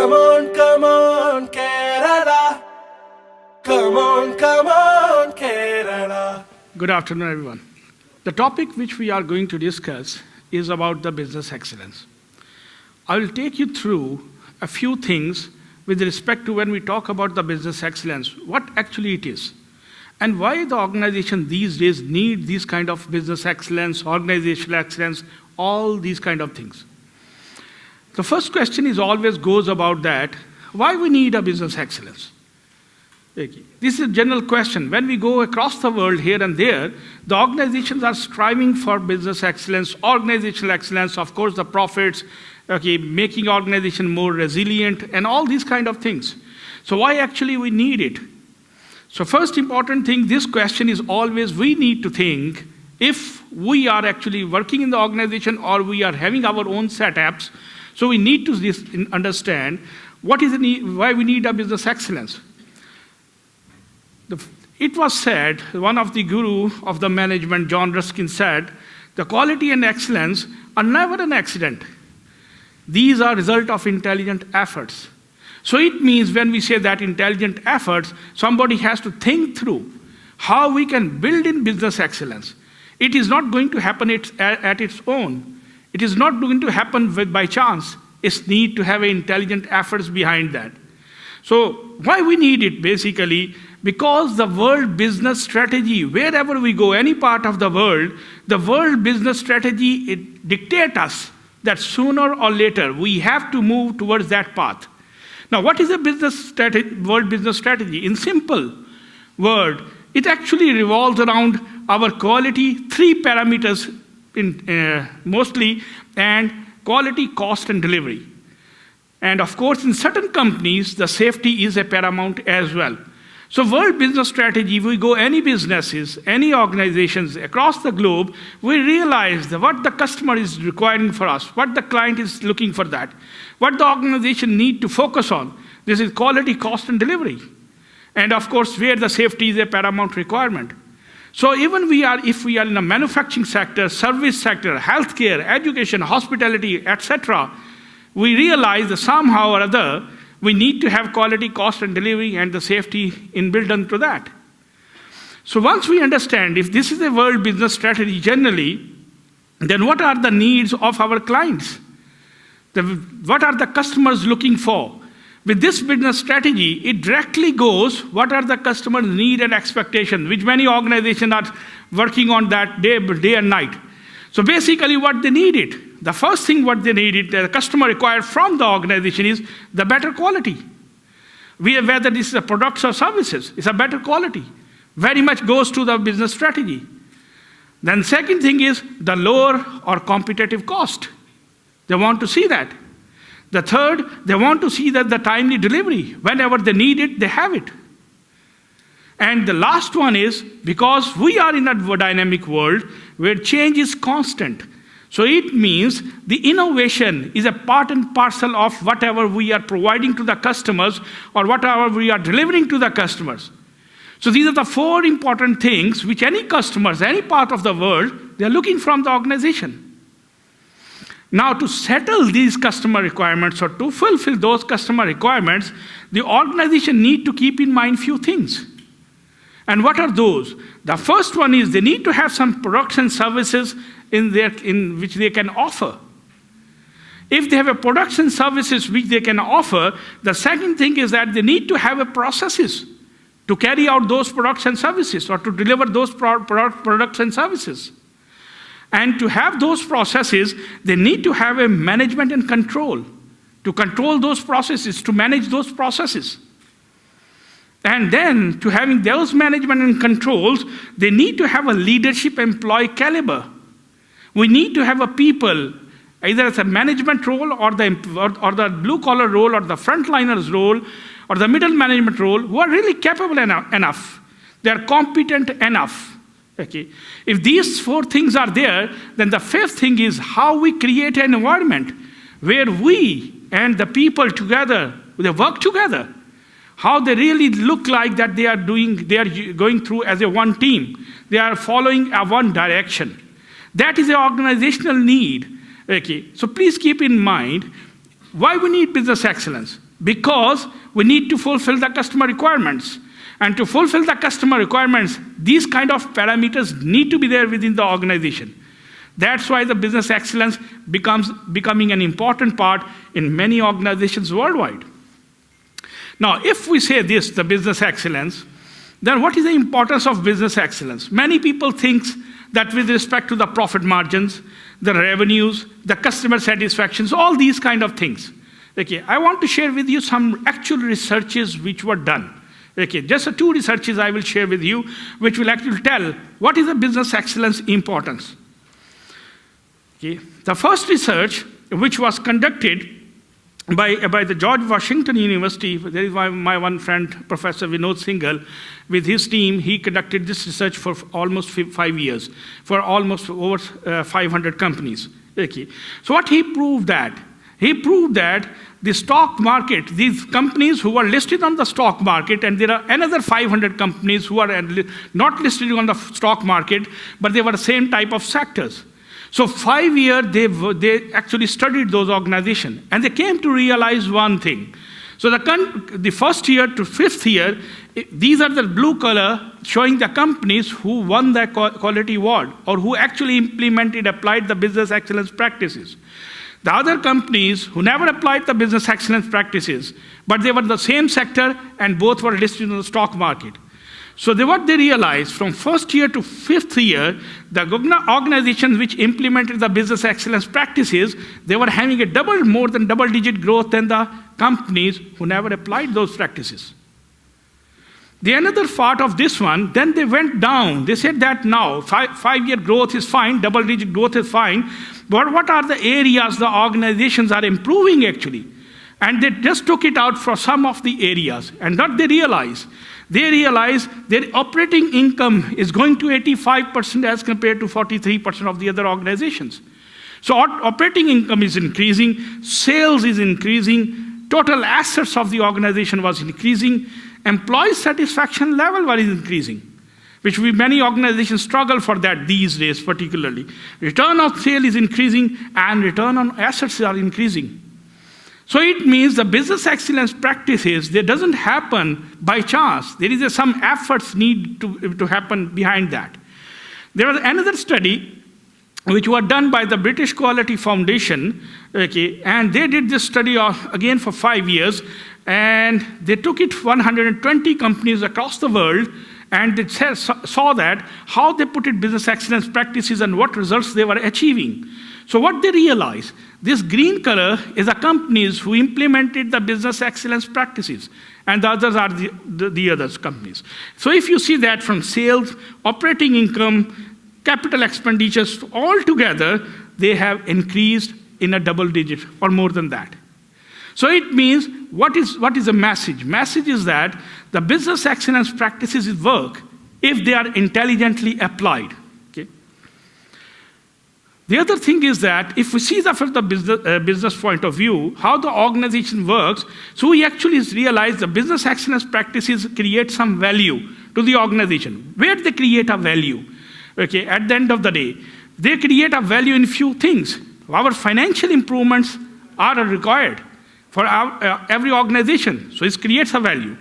come on, Kerala. Come on, Kerala. Good afternoon, everyone. The topic which we are going to discuss is about the business excellence. I will take you through a few things with respect to when we talk about the business excellence, what actually it is, and why the organization these days need these kind of business excellence, organizational excellence, all these kind of things. The first question is always goes about that, why we need a business excellence? This is a general question. When we go across the world here and there, the organizations are striving for business excellence, organizational excellence, of course the profits, making organization more resilient and all these kind of things. So why actually we need it? So first important thing, this question is always we need to think if we are actually working in the organization or we are having our own setups, so we need to understand what is the need, why we need a business excellence. It was said, one of the guru of the management, John Ruskin said, the quality and excellence are never an accident. These are result of intelligent efforts. So it means when we say that intelligent efforts, somebody has to think through how we can build in business excellence. It is not going to happen at its own. It is not going to happen by chance. It's need to have intelligent efforts behind that. So why we need it basically? Because the world business strategy, wherever we go, any part of the world business strategy, it dictates us that sooner or later we have to move towards that path. Now what is a world business strategy? In simple word, it actually revolves around our quality, three parameters mostly, and quality, cost, and delivery. And of course, in certain companies, the safety is a paramount as well. So world business strategy, we go any businesses, any organizations across the globe, we realize that what the customer is requiring for us, what the client is looking for that, what the organization need to focus on. This is quality, cost, and delivery. And of course, where the safety is a paramount requirement. So even if we are in a manufacturing sector, service sector, healthcare, education, hospitality, etc., we realize that somehow or other, we need to have quality, cost, and delivery and the safety inbuilt into that. So once we understand if this is a world business strategy generally, then what are the needs of our clients? What are the customers looking for? With this business strategy, it directly goes, what are the customers' need and expectation, which many organizations are working on that day and night. So basically what they needed, the first thing what they needed, the customer required from the organization is the better quality. Whether this is a products or services, it's a better quality. Very much goes to the business strategy. Then second thing is the lower or competitive cost. They want to see that. The third, they want to see that the timely delivery, whenever they need it, they have it. And the last one is, because we are in a dynamic world where change is constant. So it means the innovation is a part and parcel of whatever we are providing to the customers or whatever we are delivering to the customers. So these are the four important things which any customers, any part of the world, they are looking from the organization. Now to settle these customer requirements or to fulfill those customer requirements, the organization need to keep in mind few things. And what are those? The first one is they need to have some products and services in which they can offer. If they have a products and services which they can offer, the second thing is that they need to have a processes to carry out those products and services or to deliver those products and services. And to have those processes, they need to have a management and control, to control those processes, to manage those processes. And then, to having those management and controls, they need to have a leadership employee caliber. We need to have a people, either as a management role or the blue-collar role or the frontliners role or the middle management role, who are really capable enough. They are competent enough. Okay. If these four things are there, then the fifth thing is how we create an environment where we and the people together, they work together. How they really look like that they are going through as a one team. They are following a one direction. That is an organizational need. Okay. So please keep in mind why we need business excellence. because we need to fulfill the customer requirements. And to fulfill the customer requirements, these kind of parameters need to be there within the organization. That's why the business excellence becoming an important part in many organizations worldwide. Now, if we say this, the business excellence, then what is the importance of business excellence? Many people think that with respect to the profit margins, the revenues, the customer satisfactions, all these kind of things. Okay, I want to share with you some actual researches which were done. Okay, just 2 researches I will share with you, which will actually tell what is the business excellence importance. Okay, the first research, which was conducted by the George Washington University, there is my one friend, Professor Vinod Singhal, with his team, he conducted this research for almost 5 years, for almost over 500 companies. Okay. So what he proved that? He proved that the stock market, these companies who are listed on the stock market, and there are another 500 companies who are not listed on the stock market, but they were the same type of sectors. So 5 years, they actually studied those organizations, and they came to realize one thing. So the first year to 5th year, these are the blue color showing the companies who won the quality award or who actually applied the business excellence practices. The other companies who never applied the business excellence practices, but they were the same sector and both were listed in the stock market. So what they realized from 1st year to 5th year, the organizations which implemented the business excellence practices, they were having more than double-digit growth than the companies who never applied those practices. The another part of this one, then they went down. They said that now 5-year growth is fine, double-digit growth is fine, but what are the areas the organizations are improving actually? And they just took it out for some of the areas. And what they realized their operating income is going to 85% as compared to 43% of the other organizations. So operating income is increasing, sales is increasing, total assets of the organization was increasing, employee satisfaction level was increasing, which many organizations struggle for that these days particularly. Return on sale is increasing and return on assets are increasing. So it means the business excellence practices, they doesn't happen by chance. There is some efforts need to happen behind that. There was another study which was done by the British Quality Foundation, okay, and they did this study again for 5 years, and they took it 120 companies across the world, and they saw that how they put it business excellence practices and what results they were achieving. So what they realized, this green color is the companies who implemented the business excellence practices, and the others are the other companies. So if you see that from sales, operating income, capital expenditures, all together, they have increased in a double digit or more than that. So it means, what is the message? Message is that the business excellence practices work if they are intelligently applied. Okay? The other thing is that if we see that from the business point of view, how the organization works, so we actually realize the business excellence practices create some value to the organization. Where they create a value? Okay, at the end of the day, they create a value in few things. Our financial improvements are required for every organization, so it creates a value.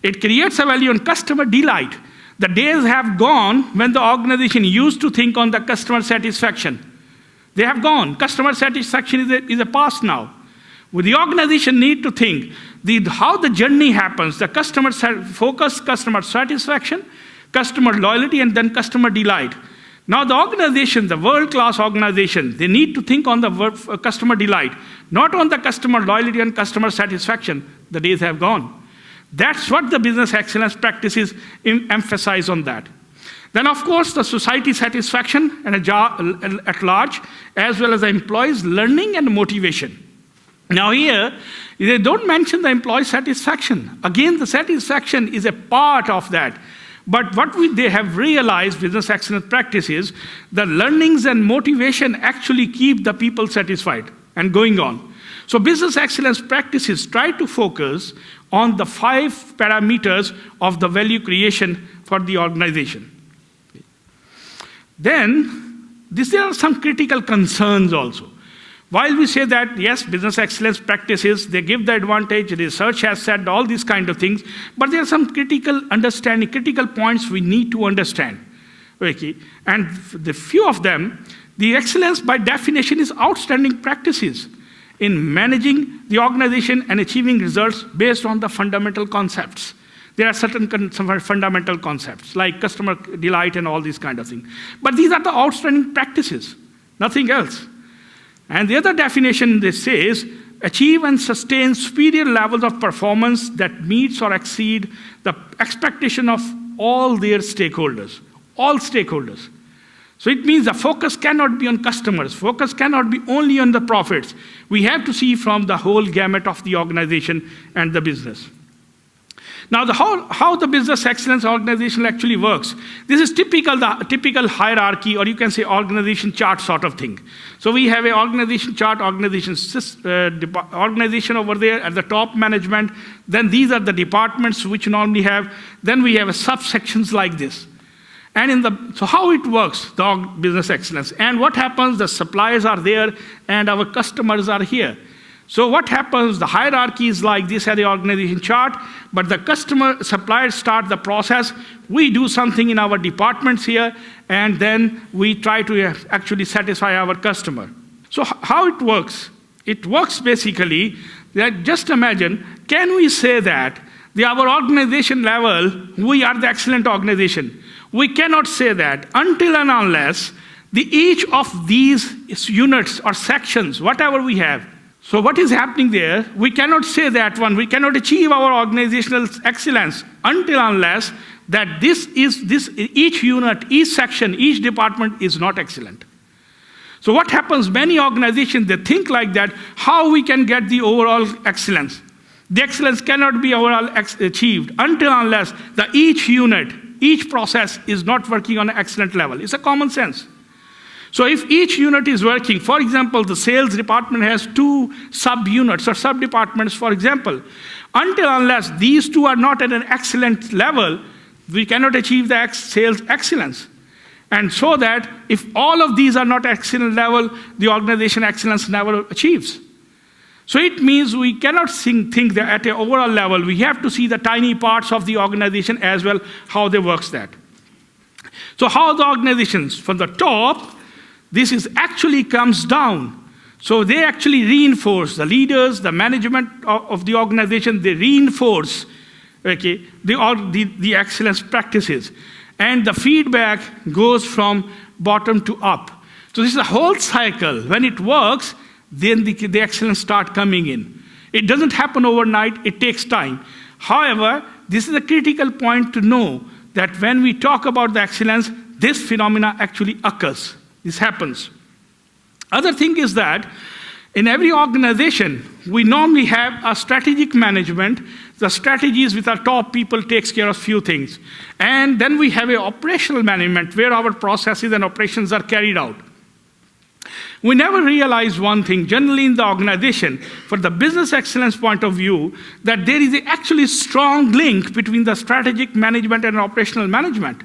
It creates a value on customer delight. The days have gone when the organization used to think on the customer satisfaction. They have gone. Customer satisfaction is a past now. The organization need to think how the journey happens, the customer focus, customer satisfaction, customer loyalty, and then customer delight. Now the organization, the world-class organization, they need to think on the customer delight, not on the customer loyalty and customer satisfaction. The days have gone. That's what the business excellence practices emphasize on that. Then of course the society satisfaction and at large, as well as the employees' learning and motivation. Now here, they don't mention the employee satisfaction. Again, the satisfaction is a part of that. But what they have realized, business excellence practices, the learnings and motivation actually keep the people satisfied and going on. So business excellence practices try to focus on the 5 parameters of the value creation for the organization. Then, there are some critical concerns also. While we say that, yes, business excellence practices, they give the advantage, research has said all these kind of things, but there are some critical understanding, critical points we need to understand. Okay? And the few of them, the excellence by definition is outstanding practices in managing the organization and achieving results based on the fundamental concepts. There are certain some fundamental concepts like customer delight and all these kind of things. But these are the outstanding practices, nothing else. And the other definition this says, achieve and sustain superior levels of performance that meets or exceed the expectation of all their stakeholders, all stakeholders. So it means the focus cannot be on customers, focus cannot be only on the profits. We have to see from the whole gamut of the organization and the business. Now, how the business excellence organization actually works. This is the typical hierarchy, or you can say organization chart sort of thing. So we have an organization chart, organization over there at the top management. Then these are the departments which normally have. Then we have subsections like this. And so how it works, the business excellence. And what happens, the suppliers are there and our customers are here. So what happens, the hierarchy is like this at the organization chart, but the suppliers start the process. We do something in our departments here, and then we try to actually satisfy our customer. So how it works? It works basically that, just imagine, can we say that our organization level, we are the excellent organization? We cannot say that until and unless each of these units or sections, whatever we have. So what is happening there? We cannot say that one. We cannot achieve our organizational excellence until unless that each unit, each section, each department is not excellent. So what happens? Many organizations, they think like that. How we can get the overall excellence? The excellence cannot be overall achieved until unless each unit, each process is not working on an excellent level. It's a common sense. So if each unit is working, for example, the sales department has 2 sub-units or sub-departments, for example, until unless these 2 are not at an excellent level, we cannot achieve the sales excellence. And so that if all of these are not excellent level, the organization excellence never achieves. So it means we cannot think that at an overall level. We have to see the tiny parts of the organization as well, how they work that. So how the organizations, from the top, this is actually comes down. So they actually reinforce, the leaders, the management of the organization, they reinforce, okay, the excellence practices. And the feedback goes from bottom to up. So this is a whole cycle. When it works, then the excellence start coming in. It doesn't happen overnight, it takes time. However, this is a critical point to know that when we talk about the excellence, this phenomena actually occurs. This happens. Other thing is that in every organization, we normally have a strategic management. The strategies with our top people takes care of few things. And then we have an operational management where our processes and operations are carried out. We never realize one thing, generally in the organization, for the business excellence point of view, that there is actually strong link between the strategic management and operational management.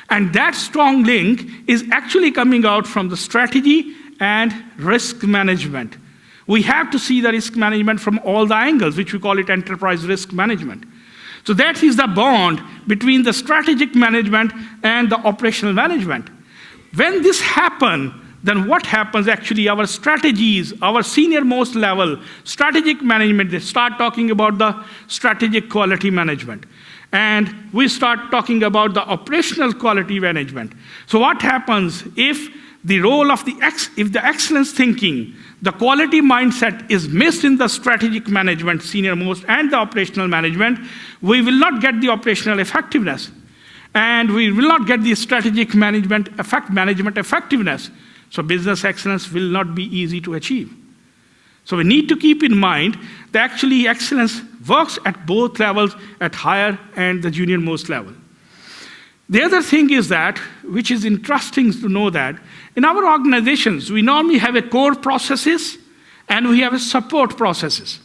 And that strong link is actually coming out from the strategy and risk management. We have to see the risk management from all the angles, which we call it enterprise risk management. So that is the bond between the strategic management and the operational management. When this happens, then what happens actually, our strategies, our senior most level, strategic management, they start talking about the strategic quality management. And we start talking about the operational quality management. So what happens if the role of if the excellence thinking, the quality mindset is missed in the strategic management, senior most, and the operational management, we will not get the operational effectiveness. And we will not get the strategic management effectiveness. So business excellence will not be easy to achieve. So we need to keep in mind that actually excellence works at both levels, at higher and the junior most level. The other thing is that, which is interesting to know, that in our organizations, we normally have a core processes and we have a support processes.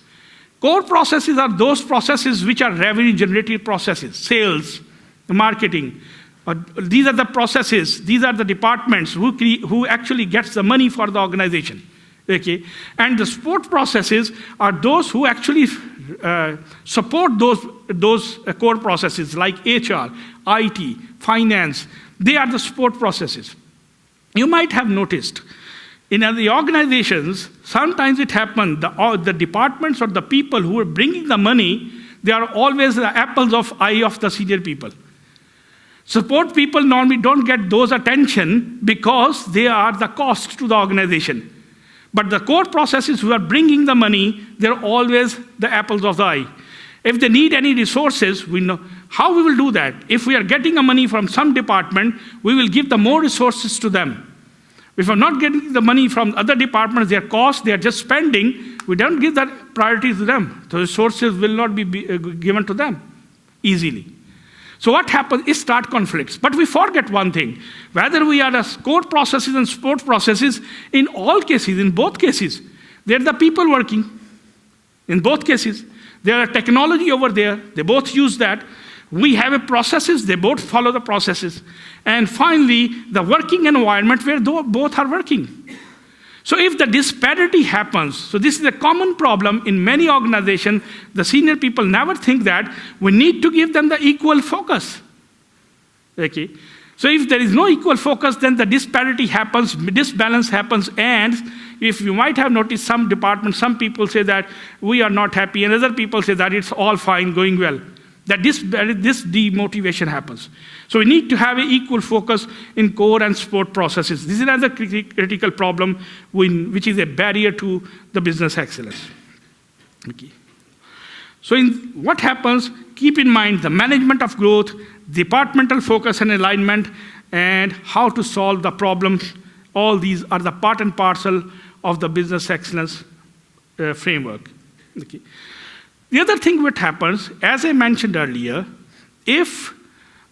Core processes are those processes which are revenue generative processes, sales, marketing. These are the processes, these are the departments who actually gets the money for the organization. Okay, and the support processes are those who actually support those core processes like HR, IT, finance. They are the support processes. You might have noticed in the organizations, sometimes it happens, the departments or the people who are bringing the money, they are always the apples of eye of the senior people. Support people normally don't get those attention because they are the cost to the organization. But the core processes who are bringing the money, they're always the apples of the eye. If they need any resources, we know how we will do that. If we are getting the money from some department, we will give the more resources to them. If we're not getting the money from other departments, their cost, they are just spending, we don't give that priority to them. The resources will not be given to them easily. So what happens is start conflicts. But we forget one thing. Whether we are as core processes and support processes, in all cases, in both cases, they're the people working. In both cases, there are technology over there. They both use that. We have a processes. They both follow the processes. And finally, the working environment where both are working. So if the disparity happens, so this is a common problem in many organizations, the senior people never think that we need to give them the equal focus. Okay? So if there is no equal focus, then the disparity happens, disbalance happens, and if you might have noticed some departments, some people say that we are not happy, and other people say that it's all fine, going well. That this demotivation happens. So we need to have an equal focus in core and support processes. This is another critical problem which is a barrier to the business excellence. Okay. So what happens, keep in mind the management of growth, departmental focus and alignment, and how to solve the problems. All these are the part and parcel of the business excellence framework. Okay. The other thing what happens, as I mentioned earlier, if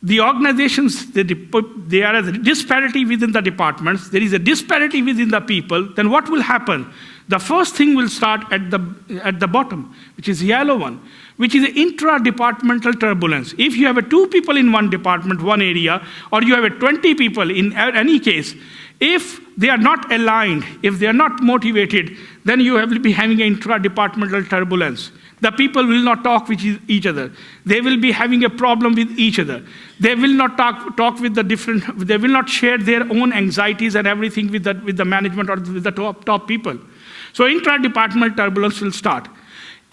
the organizations, they are a disparity within the departments, there is a disparity within the people, then what will happen? The first thing will start at the bottom, which is the yellow one, which is intra-departmental turbulence. If you have 2 people in one department, one area, or you have 20 people in any case, if they are not aligned, if they are not motivated, then you will be having an intra-departmental turbulence. The people will not talk with each other. They will be having a problem with each other. They will not talk with the different, they will not share their own anxieties and everything with the management or with the top people. So intra-departmental turbulence will start.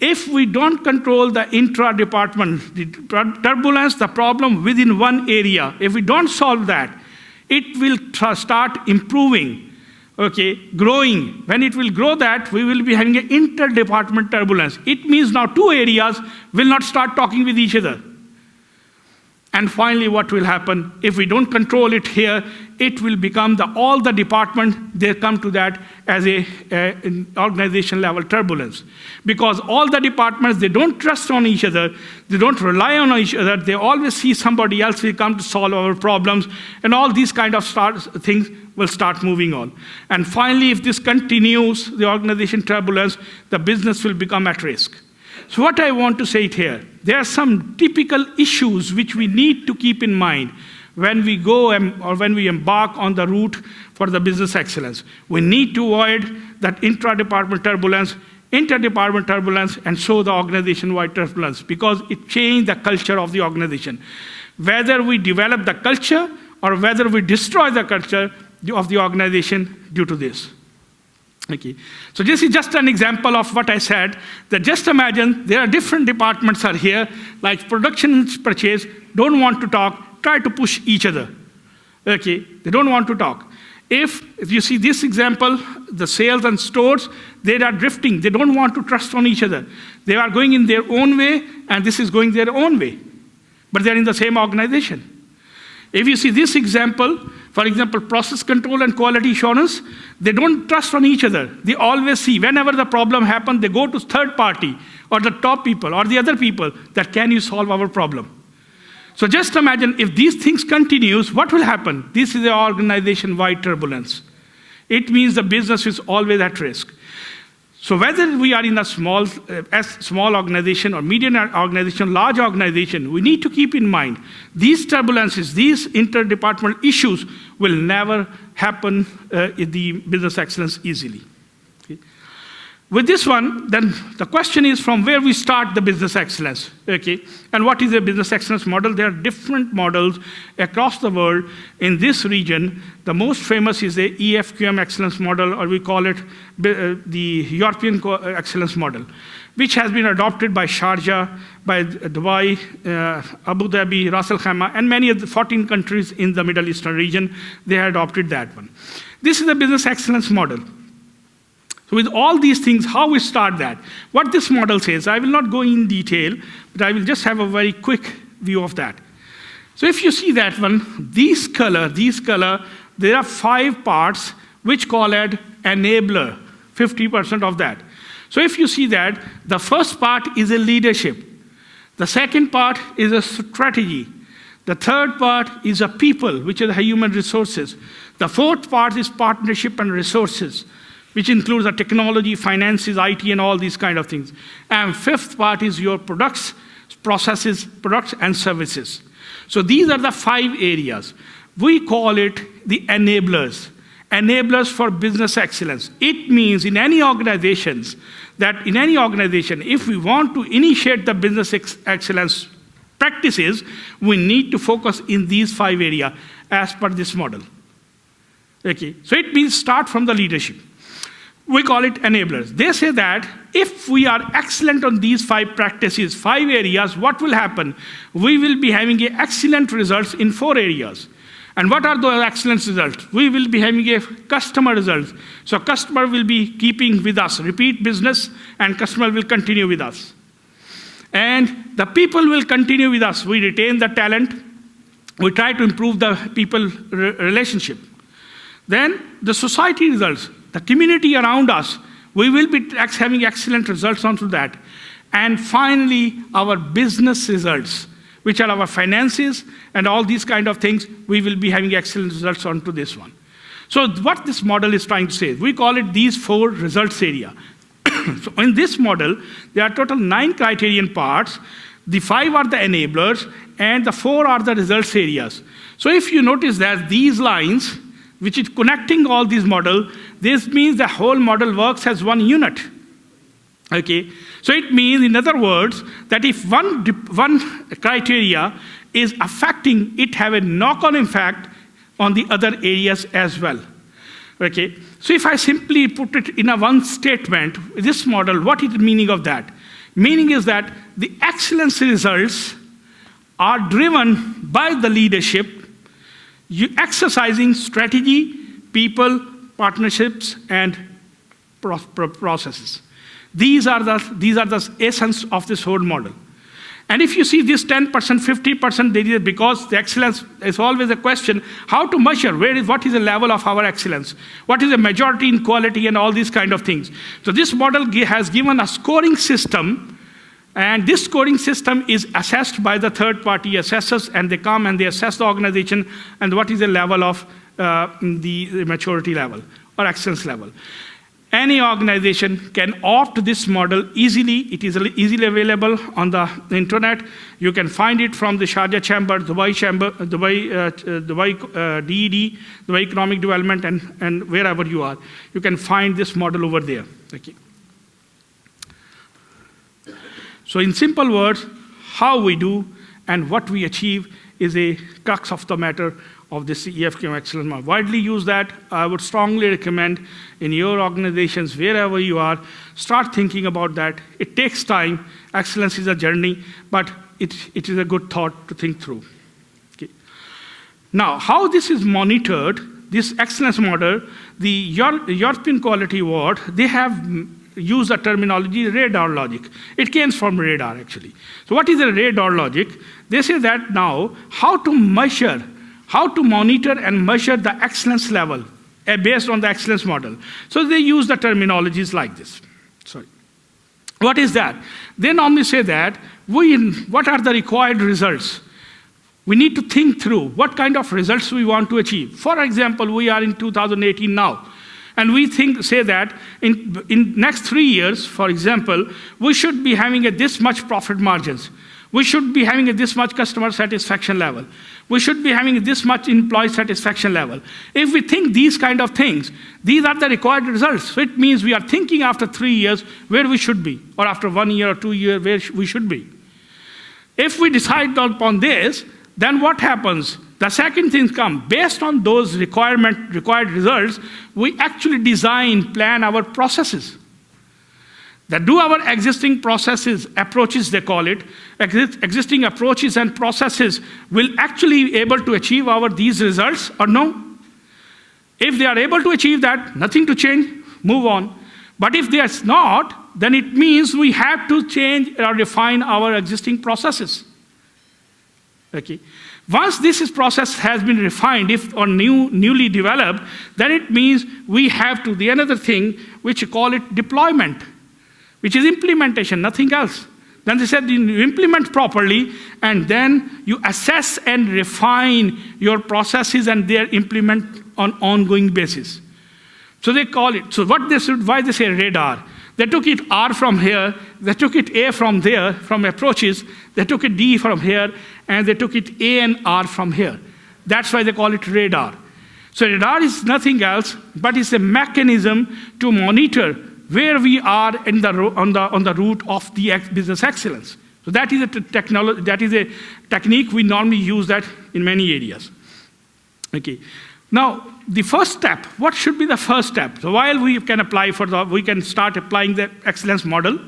If we don't control the intra-department turbulence, the problem within one area, if we don't solve that, it will start improving. Okay, growing. When it will grow that, we will be having an inter-department turbulence. It means now 2 areas will not start talking with each other. And finally, what will happen? If we don't control it here, it will become all the department, they come to that as an organization level turbulence. Because all the departments, they don't trust on each other, they don't rely on each other, they always see somebody else will come to solve our problems, and all these kind of things will start moving on. And finally, if this continues, the organization turbulence, the business will become at risk. So what I want to say it here, there are some typical issues which we need to keep in mind when we go or when we embark on the route for the business excellence. We need to avoid that intra-department turbulence, inter-department turbulence, and so the organization-wide turbulence, because it changes the culture of the organization. Whether we develop the culture or whether we destroy the culture of the organization due to this. Okay. So this is just an example of what I said, that just imagine there are different departments are here, like production and purchase, don't want to talk, try to push each other. Okay, they don't want to talk. If you see this example, the sales and stores, they are drifting, they don't want to trust on each other. They are going in their own way, and this is going their own way. But they're in the same organization. If you see this example, for example, process control and quality assurance, they don't trust on each other. They always see, whenever the problem happens, they go to third party or the top people or the other people that can you solve our problem. So just imagine if these things continues, what will happen? This is an organization-wide turbulence. It means the business is always at risk. So whether we are in a small organization or medium organization, large organization, we need to keep in mind these turbulences, these interdepartmental issues will never happen in the business excellence easily. Okay. With this one, then the question is from where we start the business excellence, okay? And what is a business excellence model? There are different models across the world. In this region, the most famous is the EFQM excellence model, or we call it the European excellence model, which has been adopted by Sharjah, by Dubai, Abu Dhabi, Ras Al Khaimah, and many of the 14 countries in the Middle Eastern region. They have adopted that one. This is the business excellence model. So with all these things, how we start that? What this model says, I will not go in detail, but I will just have a very quick view of that. So if you see that one, these color, there are 5 parts which call it enabler, 50% of that. So if you see that, the first part is a leadership. The second part is a strategy. The third part is a people, which are the human resources. The fourth part is partnership and resources, which includes the technology, finances, IT, and all these kind of things. And fifth part is your products, processes, products, and services. So these are the 5 areas. We call it the enablers. Enablers for business excellence. It means in any organizations, if we want to initiate the business excellence practices, we need to focus in these 5 areas as per this model. Okay, so it means start from the leadership. We call it enablers. They say that if we are excellent on these 5 practices, 5 areas, what will happen? We will be having excellent results in 4 areas. And what are those excellent results? We will be having a customer results. So customer will be keeping with us, repeat business, and customer will continue with us. And the people will continue with us. We retain the talent. We try to improve the people relationship. Then the society results. The community around us, we will be having excellent results onto that. And finally, our business results, which are our finances and all these kind of things, we will be having excellent results onto this one. So what this model is trying to say, we call it these 4 results area. So in this model, there are total 9 criterion parts. The 5 are the enablers, and the 4 are the results areas. So if you notice that these lines, which is connecting all these models, this means the whole model works as one unit. Okay, so it means, in other words, that if one criteria is affecting, it have a knock-on effect on the other areas as well. Okay, so if I simply put it in a one statement, this model, what is the meaning of that? Meaning is that the excellence results are driven by the leadership, exercising strategy, people, partnerships, and processes. These are the essence of this whole model. And if you see this 10%, 50%, there is, because the excellence is always a question, how to measure, what is the level of our excellence? What is the majority in quality and all these kind of things. So this model has given a scoring system, and this scoring system is assessed by the third-party assessors, and they come and they assess the organization and what is the level of the maturity level or excellence level. Any organization can opt this model easily. It is easily available on the internet. You can find it from the Sharjah Chamber, Dubai Chamber, Dubai DED, Dubai Economic Development, and wherever you are. You can find this model over there. Okay. So in simple words, how we do and what we achieve is a crux of the matter of this EFQM excellence model. Widely used that. I would strongly recommend in your organizations, wherever you are, start thinking about that. It takes time. Excellence is a journey, but it is a good thought to think through. Okay. Now, how this is monitored, this excellence model, the European Quality Award, they have used the terminology radar logic. It came from radar, actually. So what is the radar logic? They say that now, how to monitor and measure the excellence level based on the excellence model. So they use the terminologies like this. Sorry. What is that? They normally say that, what are the required results? We need to think through what kind of results we want to achieve. For example, we are in 2018 now. And we say that in next 3 years, for example, we should be having this much profit margins. We should be having this much customer satisfaction level. We should be having this much employee satisfaction level. If we think these kind of things, these are the required results. So it means we are thinking after 3 years where we should be, or after 1 year or 2 years where we should be. If we decide upon this, then what happens? The second thing comes. Based on those required results, we actually design, plan our processes. That do our existing processes, approaches they call it, existing approaches and processes will actually be able to achieve these results or no? If they are able to achieve that, nothing to change, move on. But if they are not, then it means we have to change or refine our existing processes. Okay. Once this process has been refined, or newly developed, then it means we have to, the another thing, which you call it deployment, which is implementation, nothing else. Then they said you implement properly, and then you assess and refine your processes and they implement on ongoing basis. So they call it, so why they say radar? They took it R from here, they took it A from there, from approaches, they took it D from here, and they took it A and R from here. That's why they call it radar. So radar is nothing else, but it's a mechanism to monitor where we are on the route of the business excellence. So that is a technique we normally use that in many areas. Okay. Now, the first step, what should be the first step? So while we can we can start applying the excellence model,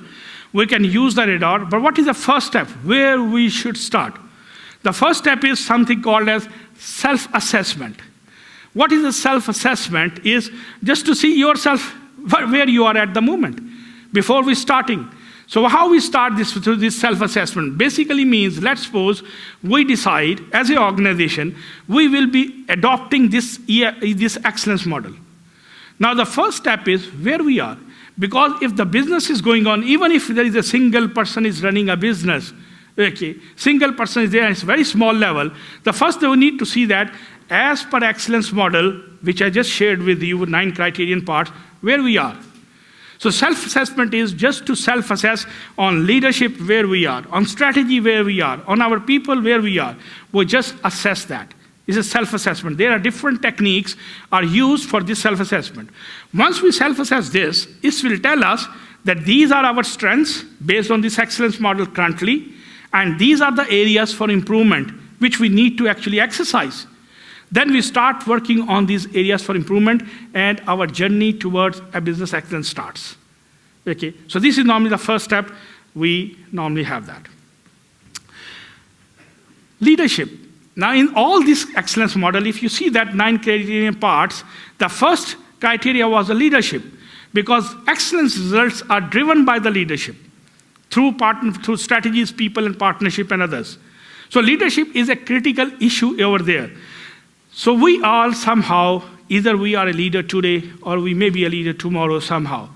we can use the radar, but what is the first step? Where we should start? The first step is something called as self-assessment. What is a self-assessment? Is just to see yourself where you are at the moment before we starting. So how we start this through this self-assessment basically means, let's suppose we decide as an organization we will be adopting this excellence model. Now the first step is where we are, because if the business is going on, even if there is a single person is running a business, okay, single person is there, it's very small level. The first we need to see that as per excellence model, which I just shared with you, 9 criterion parts, where we are. So self-assessment is just to self-assess on leadership where we are, on strategy where we are, on our people where we are. We just assess that. It's a self-assessment. There are different techniques are used for this self-assessment. Once we self-assess this, it will tell us that these are our strengths based on this excellence model currently, and these are the areas for improvement which we need to actually exercise. Then we start working on these areas for improvement, and our journey towards a business excellence starts. Okay, so this is normally the first step. We normally have that. Leadership. Now, in all this excellence model, if you see that 9 criterion parts, the first criteria was the leadership, because excellence results are driven by the leadership through strategies, people, and partnership, and others. So leadership is a critical issue over there. So we all somehow, either we are a leader today or we may be a leader tomorrow somehow.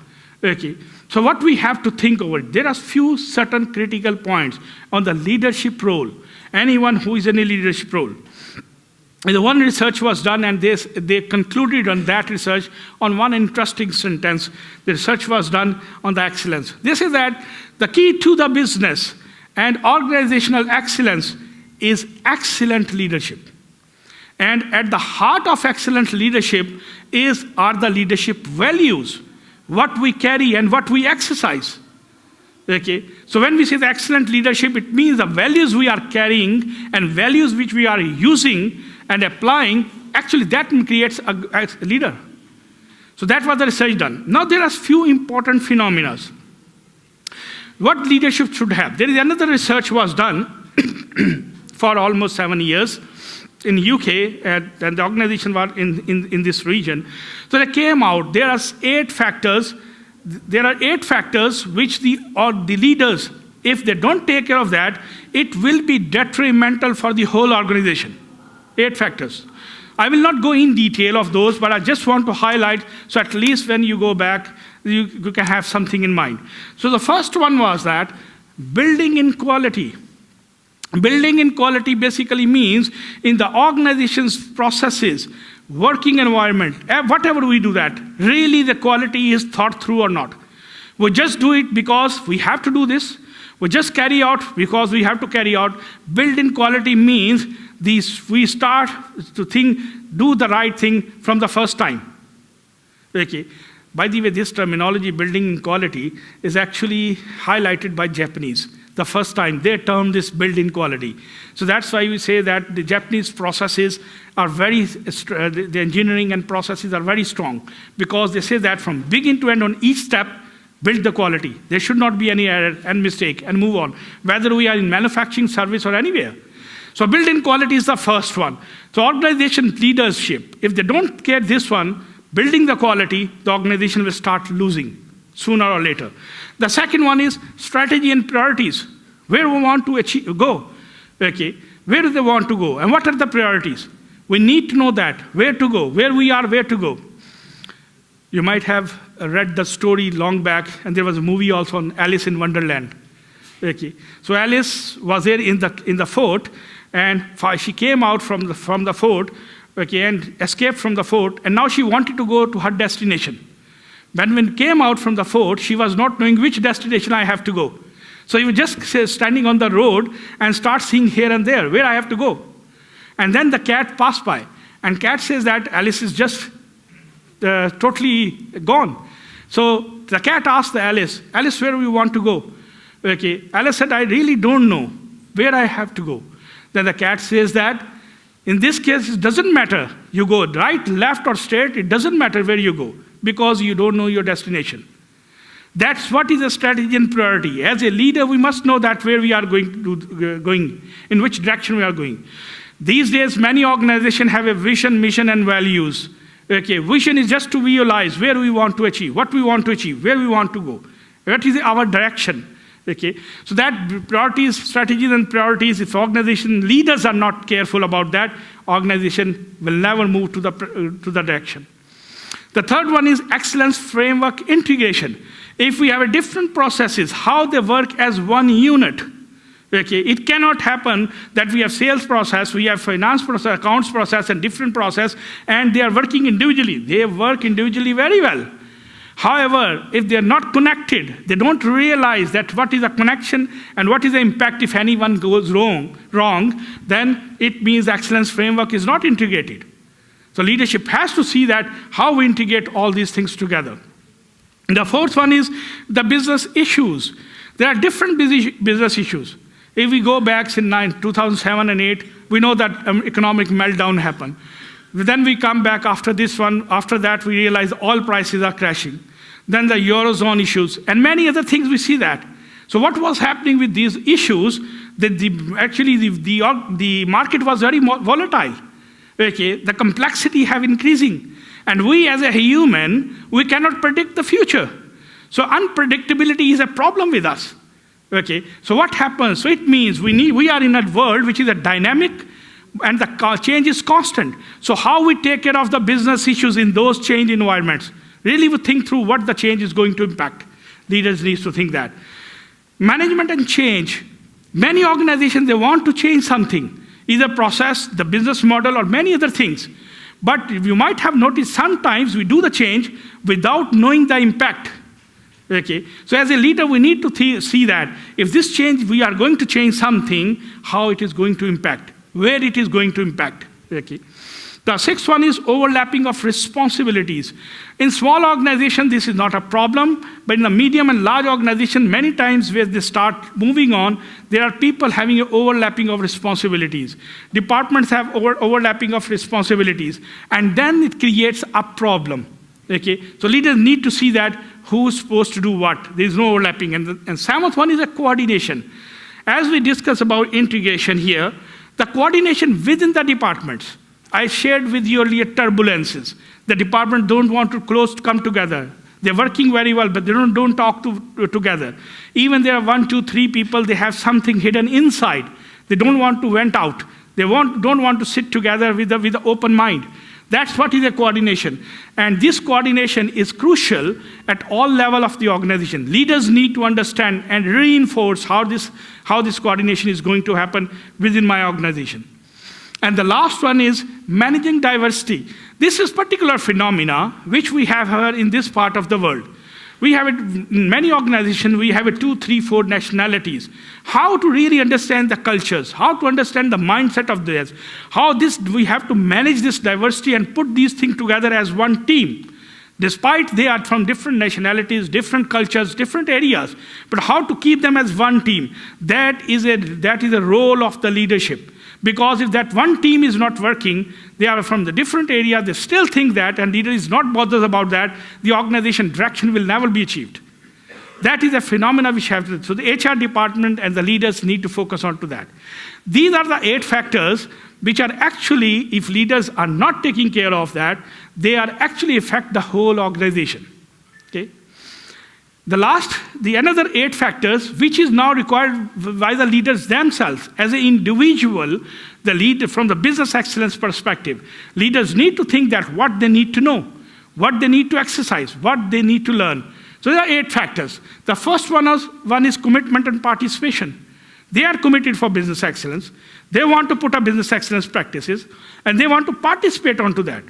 Okay. So what we have to think over, there are few certain critical points on the leadership role. Anyone who is in a leadership role. The one research was done, and they concluded on that research on one interesting sentence. The research was done on the excellence. They say that the key to the business and organizational excellence is excellent leadership. And at the heart of excellent leadership are the leadership values, what we carry and what we exercise. Okay? So when we say the excellent leadership, it means the values we are carrying and values which we are using and applying, actually that creates a leader. So that was the research done. Now there are few important phenomena. What leadership should have? There is another research was done for almost 7 years. In UK, and the organization was in this region. So they came out, there are 8 factors. There are 8 factors which the leaders, if they don't take care of that, it will be detrimental for the whole organization. 8 factors. I will not go in detail of those, but I just want to highlight, so at least when you go back, you can have something in mind. So the first one was that building in quality. Building in quality basically means in the organization's processes, working environment, whatever we do that, really the quality is thought through or not. We just do it because we have to do this. We just carry out because we have to carry out. Built-in quality means we start to do the right thing from the first time. Okay. By the way, this terminology, building in quality, is actually highlighted by Japanese. The first time they termed this built-in quality. So that's why we say that the Japanese processes are the engineering and processes are very strong, because they say that from begin to end on each step, build the quality. There should not be any error and mistake and move on, whether we are in manufacturing, service, or anywhere. So built-in quality is the first one. So organization leadership, if they don't get this one, building the quality, the organization will start losing sooner or later. The second one is strategy and priorities. Where we want to go. Okay. Where do they want to go? And what are the priorities? We need to know that. Where to go. Where we are, where to go. You might have read the story long back, and there was a movie also on Alice in Wonderland. Okay. So Alice was there in the fort, and she came out from the fort, okay, and escaped from the fort, and now she wanted to go to her destination. When we came out from the fort, she was not knowing which destination I have to go. So you just standing on the road and start seeing here and there where I have to go. And then the cat passed by, and cat says that Alice is just totally gone. So the cat asked Alice, where do you want to go? Okay, Alice said, I really don't know where I have to go. Then the cat says that, in this case, it doesn't matter. You go right, left, or straight, it doesn't matter where you go, because you don't know your destination. That's what is a strategy and priority. As a leader, we must know that where we are going, in which direction we are going. These days, many organizations have a vision, mission, and values. Okay, vision is just to visualize where we want to achieve, what we want to achieve, where we want to go. What is our direction? Okay, so that priorities, strategies, and priorities, if organization leaders are not careful about that, organization will never move to the direction. The third one is excellence framework integration. If we have a different processes, how they work as one unit, okay, it cannot happen that we have sales process, we have finance process, accounts process, and different process, and they are working individually. They work individually very well. However, if they are not connected, they don't realize that what is a connection and what is the impact if anyone goes wrong, then it means excellence framework is not integrated. So leadership has to see that how we integrate all these things together. The fourth one is the business issues. There are different business issues. If we go back in 2007 and 2008, we know that economic meltdown happened. Then we come back after this one. After that, we realize oil prices are crashing. Then the Eurozone issues and many other things, we see that. So what was happening with these issues, that the market was very volatile. Okay, the complexity have increasing. And we as a human, we cannot predict the future. So unpredictability is a problem with us. Okay, so what happens? So it means we are in a world which is a dynamic, and the change is constant. So how we take care of the business issues in those change environments? Really we think through what the change is going to impact. Leaders need to think that. Management and change. Many organizations, they want to change something, either process, the business model, or many other things. But you might have noticed sometimes we do the change without knowing the impact. Okay, so as a leader, we need to see that if this change, we are going to change something, how it is going to impact, where it is going to impact. Okay. The sixth one is overlapping of responsibilities. In small organizations, this is not a problem, but in the medium and large organization, many times where they start moving on, there are people having an overlapping of responsibilities. Departments have overlapping of responsibilities, and then it creates a problem. Okay, so leaders need to see that who's supposed to do what. There is no overlapping. And seventh one is a coordination. As we discuss about integration here, the coordination within the departments. I shared with you earlier turbulences. The department don't want to come together. They're working very well, but they don't talk together. Even there are 1, 2, 3 people, they have something hidden inside. They don't want to vent out. They don't want to sit together with an open mind. That's what is a coordination. And this coordination is crucial at all levels of the organization. Leaders need to understand and reinforce how this coordination is going to happen within my organization. And the last one is managing diversity. This is particular phenomena which we have here in this part of the world. We have it in many organizations, we have 2, 3, 4 nationalities. How to really understand the cultures, how to understand the mindset of this, how we have to manage this diversity and put these things together as one team. Despite they are from different nationalities, different cultures, different areas, but how to keep them as one team, that is a role of the leadership. Because if that one team is not working, they are from the different area, they still think that, and leader is not bothered about that, the organization direction will never be achieved. That is a phenomena which have to, so the HR department and the leaders need to focus on to that. These are the 8 factors which are actually, if leaders are not taking care of that, they are actually affect the whole organization. Okay? The another 8 factors, which is now required by the leaders themselves. As an individual, the leader from the business excellence perspective, leaders need to think that what they need to know, what they need to exercise, what they need to learn. So there are 8 factors. The first one is commitment and participation. They are committed for business excellence. They want to put up business excellence practices, and they want to participate onto that.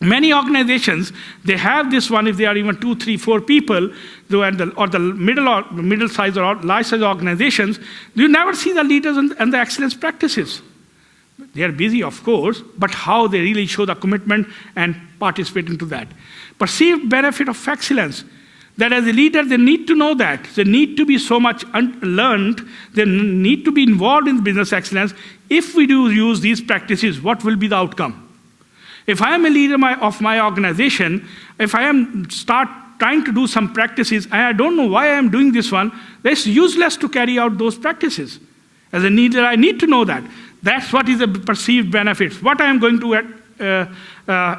Many organizations, they have this one, if they are even 2, 3, 4 people, or the middle size or large size organizations, you never see the leaders and the excellence practices. They are busy, of course, but how they really show the commitment and participate into that. Perceived benefit of excellence, that as a leader, they need to know that. They need to be so much learned, they need to be involved in business excellence. If we do use these practices, what will be the outcome? If I am a leader of my organization, if I am start trying to do some practices, and I don't know why I am doing this one, it's useless to carry out those practices. As a leader, I need to know that. That's what is the perceived benefits, what I am going to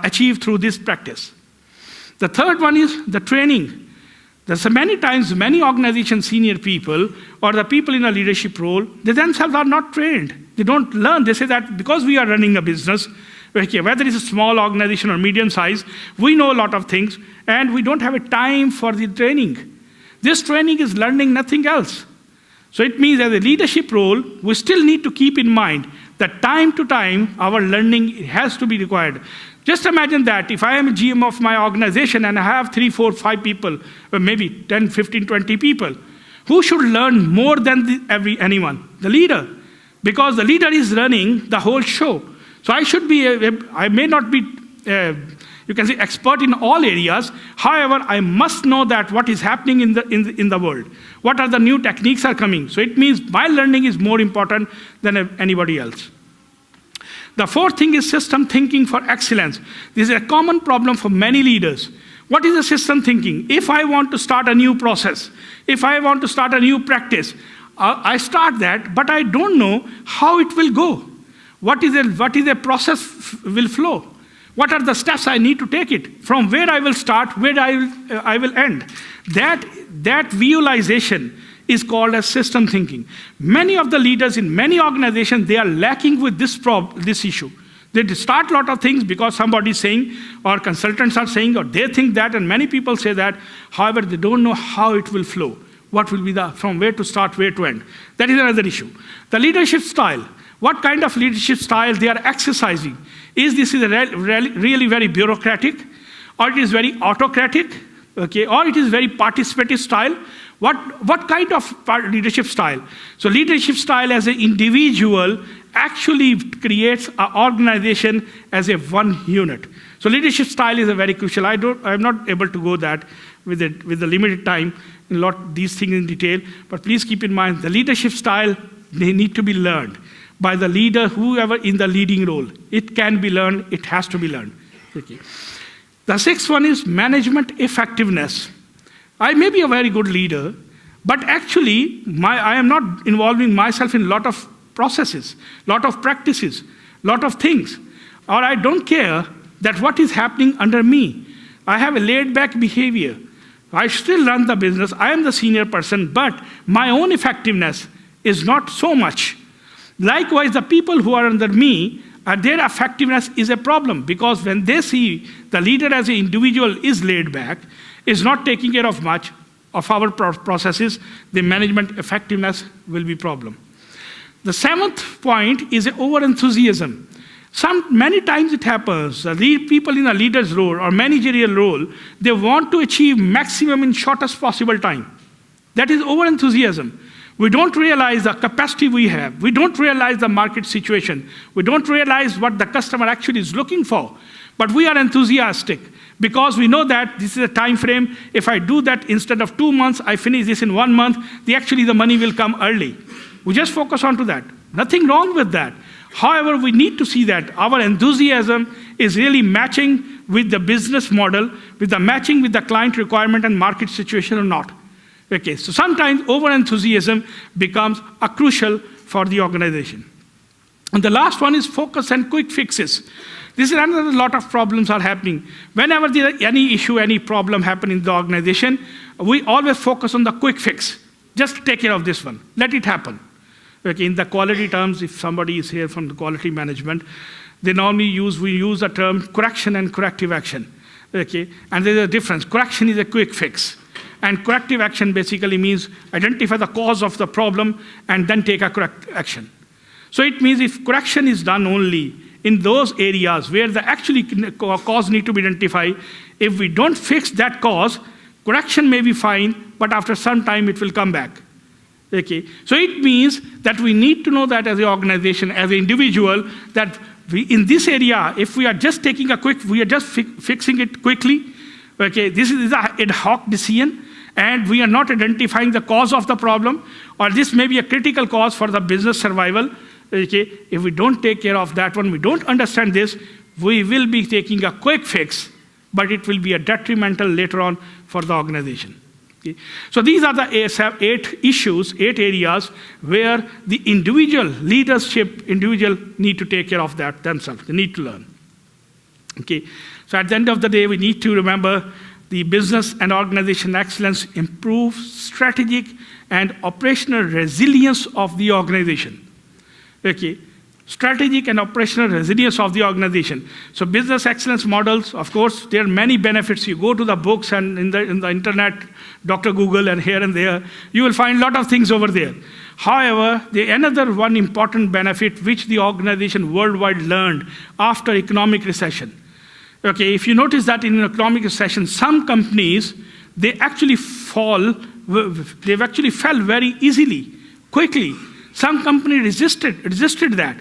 achieve through this practice. The third one is the training. There's many times, many organizations, senior people, or the people in a leadership role, they themselves are not trained. They don't learn. They say that because we are running a business, okay, whether it's a small organization or medium size, we know a lot of things, and we don't have a time for the training. This training is learning, nothing else. So it means as a leadership role, we still need to keep in mind that time to time, our learning has to be required. Just imagine that if I am a GM of my organization and I have 3, 4, 5 people, or maybe 10, 15, 20 people, who should learn more than anyone? The leader. Because the leader is running the whole show. So I may not be, you can say, expert in all areas. However, I must know that what is happening in the world. What are the new techniques are coming. So it means my learning is more important than anybody else. The fourth thing is system thinking for excellence. This is a common problem for many leaders. What is the system thinking? If I want to start a new process, if I want to start a new practice, I start that, but I don't know how it will go. What is a process will flow? What are the steps I need to take it? From where I will start, where I will end. That visualization is called as system thinking. Many of the leaders in many organizations, they are lacking with this issue. They start a lot of things because somebody is saying, or consultants are saying, or they think that, and many people say that. However, they don't know how it will flow. What will be from where to start, where to end. That is another issue. The leadership style. What kind of leadership style they are exercising? Is this really very bureaucratic, or it is very autocratic, okay, or it is very participative style? What kind of leadership style? So leadership style as an individual actually creates an organization as a one unit. So leadership style is a very crucial. I'm not able to go that with the limited time in these things in detail, but please keep in mind the leadership style, they need to be learned by the leader, whoever in the leading role. It can be learned, it has to be learned. Okay. The sixth one is management effectiveness. I may be a very good leader, but actually I am not involving myself in a lot of processes, lot of practices, lot of things. Or I don't care that what is happening under me. I have a laid back behavior. I still run the business, I am the senior person, but my own effectiveness is not so much. Likewise, the people who are under me, their effectiveness is a problem, because when they see the leader as an individual is laid back, is not taking care of much of our processes, the management effectiveness will be problem. The seventh point is over-enthusiasm. Many times it happens, people in a leader's role or managerial role, they want to achieve maximum in shortest possible time. That is over-enthusiasm. We don't realize the capacity we have. We don't realize the market situation. We don't realize what the customer actually is looking for. But we are enthusiastic because we know that this is a time frame. If I do that instead of 2 months, I finish this in 1 month, the money will come early. We just focus on to that. Nothing wrong with that. However, we need to see that our enthusiasm is really matching with the business model, matching with the client requirement and market situation or not. Okay, so sometimes over-enthusiasm becomes a crucial for the organization. And the last one is focus and quick fixes. This is another lot of problems are happening. Whenever there is any issue, any problem happen in the organization, we always focus on the quick fix. Just take care of this one. Let it happen. Okay, in the quality terms, if somebody is here from the quality management, they normally we use the term correction and corrective action. Okay, and there's a difference. Correction is a quick fix. And corrective action basically means identify the cause of the problem and then take a correct action. So it means if correction is done only in those areas where the actually cause need to be identified, if we don't fix that cause, correction may be fine, but after some time it will come back. Okay, so it means that we need to know that as an organization, as an individual, that in this area, if we are just taking we are just fixing it quickly, okay, this is an ad hoc decision, and we are not identifying the cause of the problem, or this may be a critical cause for the business survival. Okay, if we don't take care of that one, we don't understand this, we will be taking a quick fix, but it will be a detrimental later on for the organization. Okay. So these are the 8 areas where the individual need to take care of that themselves. They need to learn. Okay. So at the end of the day, we need to remember the business and organization excellence improves strategic and operational resilience of the organization. Okay. Strategic and operational resilience of the organization. So business excellence models, of course, there are many benefits. You go to the books and in the internet, Dr. Google and here and there, you will find a lot of things over there. However, another one important benefit which the organization worldwide learned after economic recession. Okay, if you notice that in an economic recession, some companies, they've actually fell very easily, quickly. Some companies resisted that.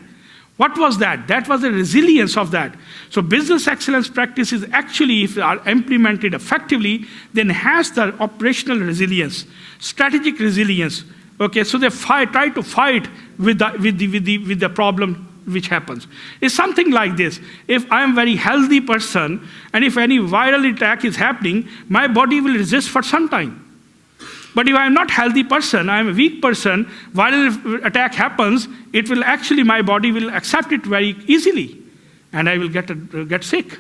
What was that? That was the resilience of that. So business excellence practices actually, if they are implemented effectively, then has the operational resilience, strategic resilience. Okay, so they try to fight with the problem which happens. It's something like this. If I am a very healthy person, and if any viral attack is happening, my body will resist for some time. But if I am not a healthy person, I am a weak person, viral attack happens, my body will accept it very easily, and I will get sick.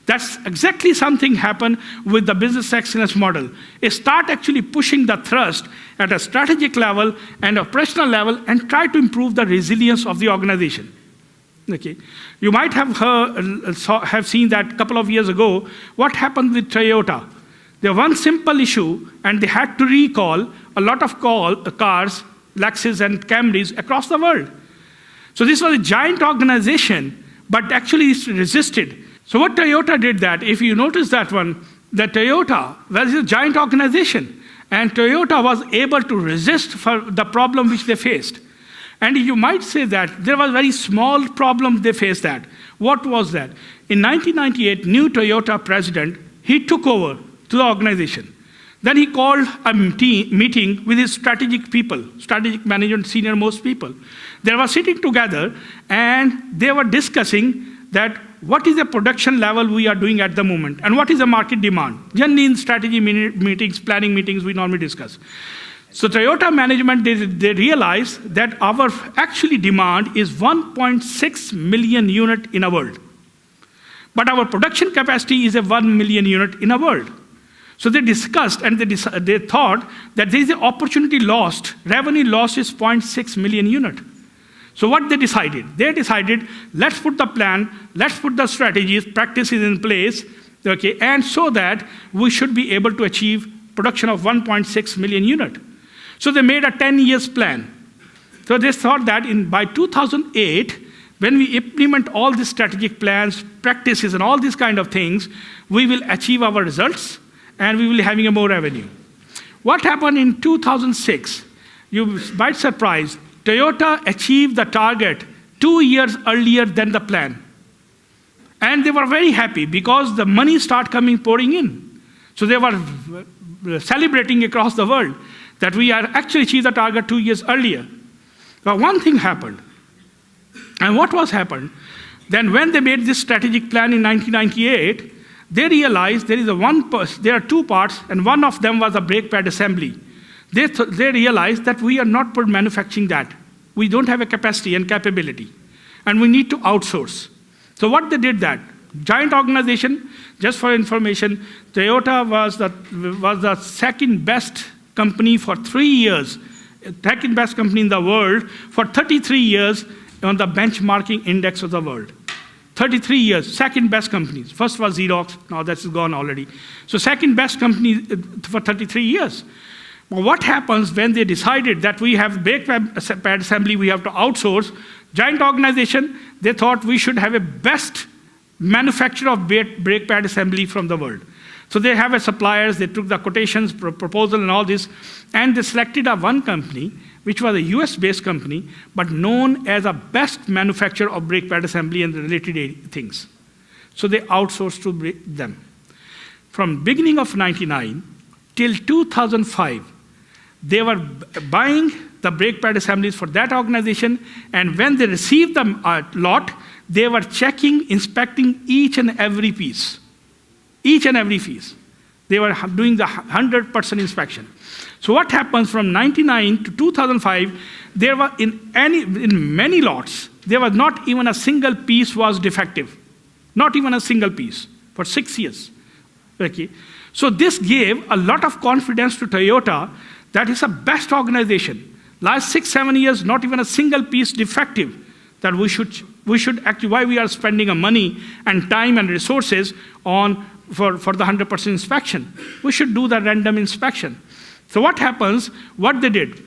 That's exactly something happened with the business excellence model. It start actually pushing the thrust at a strategic level and operational level and try to improve the resilience of the organization. Okay. You might have seen that a couple of years ago, what happened with Toyota. There was one simple issue, and they had to recall a lot of cars, Lexus and Camrys across the world. So this was a giant organization, but actually it resisted. So what Toyota did that, if you notice that one, that Toyota was a giant organization, and Toyota was able to resist for the problem which they faced. And you might say that there was a very small problem they faced that. What was that? In 1998, new Toyota president, he took over to the organization. Then he called a meeting with his strategic people, strategic management, senior most people. They were sitting together and they were discussing that what is the production level we are doing at the moment and what is the market demand. Generally in strategy meetings, planning meetings, we normally discuss. So Toyota management, they realized that our actually demand is 1.6 million unit in a world. But our production capacity is a 1 million unit in a world. So they discussed and they thought that there is an opportunity lost, revenue loss is 0.6 million unit. So what they decided? They decided, let's put the plan, let's put the strategies, practices in place, okay, and so that we should be able to achieve production of 1.6 million unit. So they made a 10 years plan. So they thought that by 2008, When we implement all these strategic plans, practices, and all these kind of things, we will achieve our results and we will be having a more revenue. What happened in 2006? You might be surprised. Toyota achieved the target 2 years earlier than the plan. And they were very happy because the money started pouring in. So they were celebrating across the world that we are actually achieved the target 2 years earlier. But one thing happened. And what was happened? Then when they made this strategic plan in 1998, they realized there are two parts, and one of them was a brake pad assembly. They realized that we are not manufacturing that. We don't have a capacity and capability, and we need to outsource. So what they did that, giant organization, just for information, Toyota was the second best company for 3 years, second best company in the world for 33 years on the benchmarking index of the world. 33 years, second best companies. First was Xerox, now that's gone already. So second best company for 33 years. But what happens when they decided that we have brake pad assembly, we have to outsource, giant organization, they thought we should have a best manufacturer of brake pad assembly from the world. So they have a suppliers, they took the quotations, proposal and all this, and they selected one company, which was a US-based company, but known as a best manufacturer of brake pad assembly and the related things. So they outsourced to them. From beginning of 99 till 2005, they were buying the brake pad assemblies for that organization, and when they received the lot, they were checking, inspecting each and every piece. Each and every piece. They were doing the 100% inspection. So what happens from 99 to 2005, there were in many lots, there was not even a single piece was defective. Not even a single piece for 6 years. Okay. So this gave a lot of confidence to Toyota that it's a best organization. Last 6-7 years, not even a single piece defective. That we should actually, why we are spending money and time and resources for the 100% inspection. We should do the random inspection. So what happens, what they did,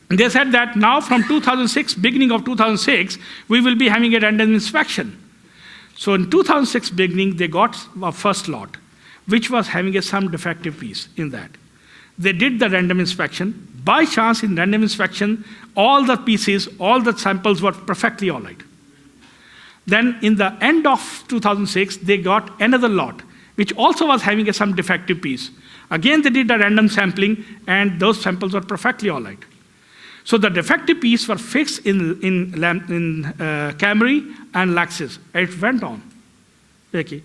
they said that now from 2006, beginning of 2006, we will be having a random inspection. So in 2006 beginning, they got a first lot, which was having some defective piece in that. They did the random inspection. By chance, in random inspection, all the pieces, all the samples were perfectly all right. Then in the end of 2006, they got another lot, which also was having some defective piece. Again, they did a random sampling, and those samples were perfectly all right. So the defective piece were fixed in Camry and Lexus. It went on. Okay.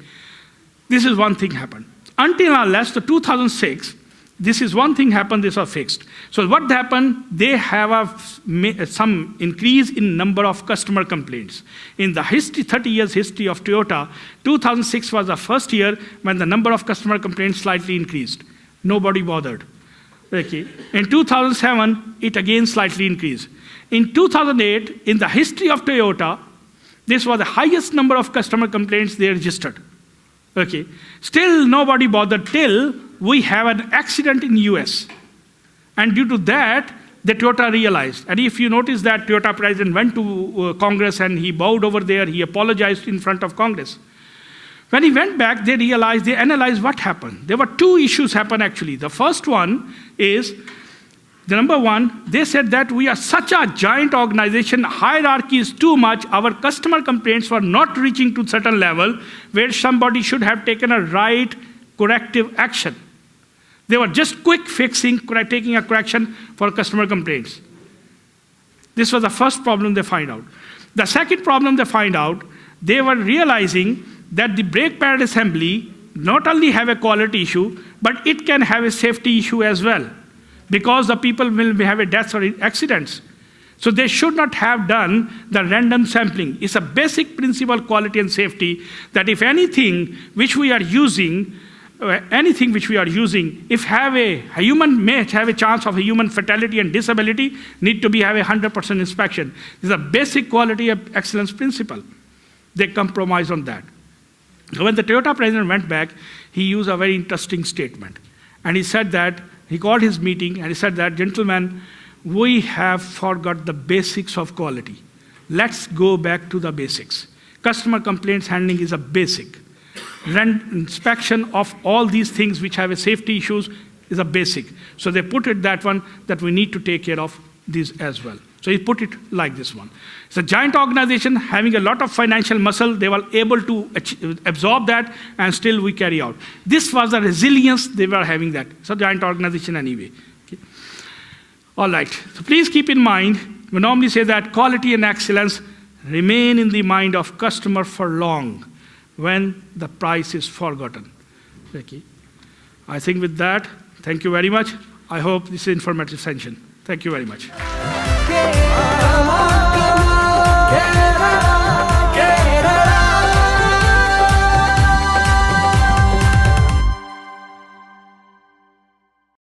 This is one thing happened. Until unless the 2006, this is one thing happened, this was fixed. So what happened, they have some increase in number of customer complaints. In the 30 years history of Toyota, 2006 was the first year when the number of customer complaints slightly increased. Nobody bothered. Okay. In 2007, it again slightly increased. In 2008, in the history of Toyota, this was the highest number of customer complaints they registered. Okay. Still nobody bothered till we have an accident in US. And due to that, the Toyota realized. And if you notice that Toyota president went to Congress and he bowed over there, he apologized in front of Congress. When he went back, they analyzed what happened. There were two issues happen actually. The first one is, the number one, they said that we are such a giant organization, hierarchy is too much, our customer complaints were not reaching to certain level where somebody should have taken a right corrective action. They were just quick fixing, taking a correction for customer complaints. This was the first problem they find out. The second problem they find out, they were realizing that the brake pad assembly not only have a quality issue, but it can have a safety issue as well, because the people will have a deaths or accidents. So they should not have done the random sampling. It's a basic principle, quality and safety, that if anything which we are using, if have a human may have a chance of a human fatality and disability, need to have a 100% inspection. This is a basic quality of excellence principle. They compromise on that. When the Toyota president went back, he used a very interesting statement. And he said that, he called his meeting and he said that, gentlemen, we have forgot the basics of quality. Let's go back to the basics. Customer complaints handling is a basic. Inspection of all these things which have a safety issues is a basic. So they put it that one, that we need to take care of these as well. So he put it like this one. It's a giant organization having a lot of financial muscle. They were able to absorb that, and still we carry out. This was the resilience they were having that. It's a giant organization anyway. Okay. All right. So please keep in mind, we normally say that quality and excellence remain in the mind of customer for long when the price is forgotten. Okay. I think with that, thank you very much. I hope this is an informative session. Thank you very much. Kerala.